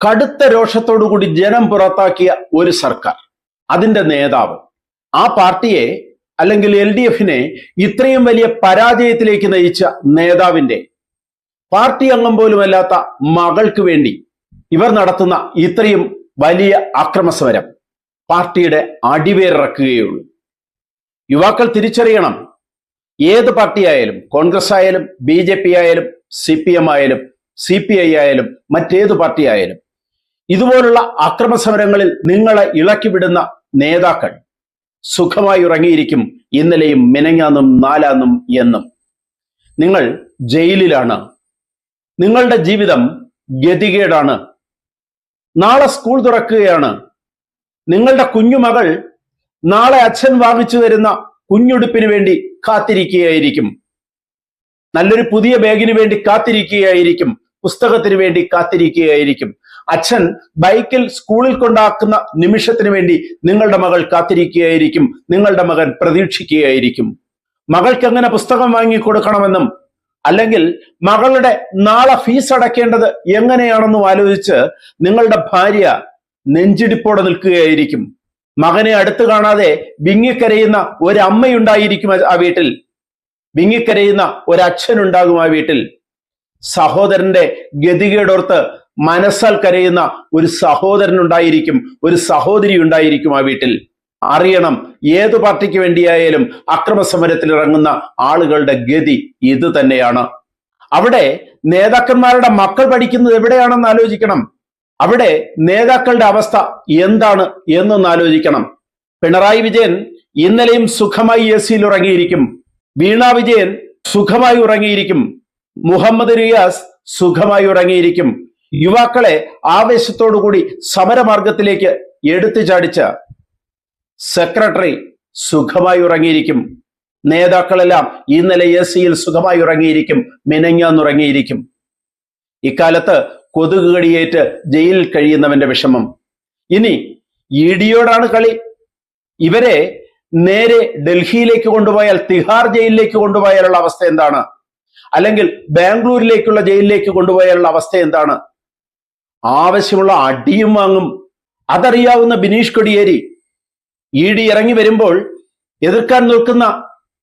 കടുത്ത രോഷത്തോടുകൂടി ജനം പുറത്താക്കിയ ഒരു സർക്കാർ, അതിന്റെ നേതാവ്, ആ പാർട്ടിയെ അല്ലെങ്കിൽ LDFനെ ഇത്രയും വലിയ പരാജയത്തിലേക്ക് നയിച്ച നേതാവിന്റെ പാർട്ടി അംഗം പോലുമല്ലാത്ത മകൾക്ക് വേണ്ടി ഇവർ നടത്തുന്ന ഇത്രയും വലിയ അക്രമസമരം പാർട്ടിയുടെ അടിവേരിറക്കുകയുള്ളൂ. യുവാക്കൾ തിരിച്ചറിയണം, ഏത് പാർട്ടിയായാലും, കോൺഗ്രസ് ആയാലും BJP ആയാലും CPM ആയാലും CPI ആയാലും മറ്റേത് പാർട്ടി ആയാലും, ഇതുപോലുള്ള അക്രമസമരങ്ങളിൽ നിങ്ങളെ ഇളക്കിവിടുന്ന നേതാക്കൾ സുഖമായി ഉറങ്ങിയിരിക്കും ഇന്നലെയും മിനങ്ങാന്നും നാലാന്നും എന്നും. നിങ്ങൾ ജയിലിലാണ്, നിങ്ങളുടെ ജീവിതം ഗതികേടാണ്. നാളെ സ്കൂൾ തുറക്കുകയാണ്. നിങ്ങളുടെ കുഞ്ഞുമകൾ നാളെ അച്ഛൻ വാങ്ങിച്ചു തരുന്ന കുഞ്ഞുടുപ്പിന് വേണ്ടി കാത്തിരിക്കുകയായിരിക്കും, നല്ലൊരു പുതിയ ബാഗിന് വേണ്ടി കാത്തിരിക്കുകയായിരിക്കും, പുസ്തകത്തിന് വേണ്ടി കാത്തിരിക്കുകയായിരിക്കും. അച്ഛൻ ബൈക്കിൽ സ്കൂളിൽ കൊണ്ടാക്കുന്ന നിമിഷത്തിന് വേണ്ടി നിങ്ങളുടെ മകൾ കാത്തിരിക്കുകയായിരിക്കും, നിങ്ങളുടെ മകൻ പ്രതീക്ഷിക്കുകയായിരിക്കും. മകൾക്ക് എങ്ങനെ പുസ്തകം വാങ്ങിക്കൊടുക്കണമെന്നും അല്ലെങ്കിൽ മകളുടെ നാളെ ഫീസ് അടയ്ക്കേണ്ടത് എങ്ങനെയാണെന്നും ആലോചിച്ച് നിങ്ങളുടെ ഭാര്യ നെഞ്ചിടിപ്പോടെ നിൽക്കുകയായിരിക്കും. മകനെ അടുത്ത് കാണാതെ വിങ്ങിക്കരയുന്ന ഒരമ്മയുണ്ടായിരിക്കും ആ വീട്ടിൽ, വിങ്ങിക്കരയുന്ന ഒരച്ഛനുണ്ടാകും ആ വീട്ടിൽ. സഹോദരന്റെ ഗതികേടോർത്ത് മനസ്സാൽ കരയുന്ന ഒരു സഹോദരനുണ്ടായിരിക്കും, ഒരു സഹോദരി ഉണ്ടായിരിക്കും ആ വീട്ടിൽ. അറിയണം, ഏതു പാർട്ടിക്ക് വേണ്ടിയായാലും അക്രമസമരത്തിൽ ഇറങ്ങുന്ന ആളുകളുടെ ഗതി ഇത് തന്നെയാണ്. അവിടെ നേതാക്കന്മാരുടെ മക്കൾ പഠിക്കുന്നത് എവിടെയാണെന്ന് ആലോചിക്കണം. അവിടെ നേതാക്കളുടെ അവസ്ഥ എന്താണ് എന്നൊന്ന് ആലോചിക്കണം. പിണറായി വിജയൻ ഇന്നലെയും സുഖമായി AC-യിൽ ഉറങ്ങിയിരിക്കും. വീണ വിജയൻ സുഖമായി ഉറങ്ങിയിരിക്കും. മുഹമ്മദ് റിയാസ് സുഖമായി ഉറങ്ങിയിരിക്കും. യുവാക്കളെ ആവേശത്തോടുകൂടി സമരമാർഗത്തിലേക്ക് എടുത്തു ചാടിച്ച സെക്രട്ടറി സുഖമായി ഉറങ്ങിയിരിക്കും. നേതാക്കളെല്ലാം ഇന്നലെ AC-യിൽ സുഖമായി ഉറങ്ങിയിരിക്കും, മിനങ്ങാന്നുറങ്ങിയിരിക്കും. ഇക്കാലത്ത് കൊതുക് കടിയേറ്റ് ജയിലിൽ കഴിയുന്നവന്റെ വിഷമം. ഇനി ED-യോടാണ് കളി. ഇവരെ നേരെ ഡൽഹിയിലേക്ക് കൊണ്ടുപോയാൽ, തിഹാർ ജയിലിലേക്ക് കൊണ്ടുപോയാലുള്ള അവസ്ഥ എന്താണ്? അല്ലെങ്കിൽ ബാംഗ്ലൂരിലേക്കുള്ള ജയിലിലേക്ക് കൊണ്ടുപോയാലുള്ള അവസ്ഥ എന്താണ്? ആവശ്യമുള്ള അടിയും വാങ്ങും. അതറിയാവുന്ന ബിനീഷ് കൊടിയേരി ED ഇറങ്ങി വരുമ്പോൾ എതിർക്കാൻ നിൽക്കുന്ന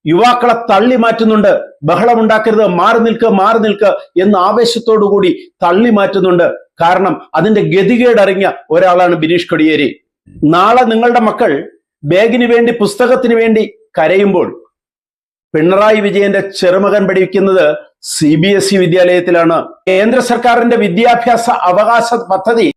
യുവാക്കളെ തള്ളി മാറ്റുന്നുണ്ട്. ബഹളമുണ്ടാക്കരുത്, മാറി നിൽക്കുക എന്ന് ആവേശത്തോടുകൂടി തള്ളി മാറ്റുന്നുണ്ട്. കാരണം അതിന്റെ ഗതികേടറിഞ്ഞ ഒരാളാണ് ബിനീഷ് കൊടിയേരി. നാളെ നിങ്ങളുടെ മക്കൾ ബാഗിന് വേണ്ടി, പുസ്തകത്തിന് വേണ്ടി കരയുമ്പോൾ പിണറായി വിജയന്റെ ചെറുമകൻ പഠിക്കുന്നത് CBSE വിദ്യാലയത്തിലാണ്. കേന്ദ്ര സർക്കാരിന്റെ വിദ്യാഭ്യാസ അവകാശ പദ്ധതി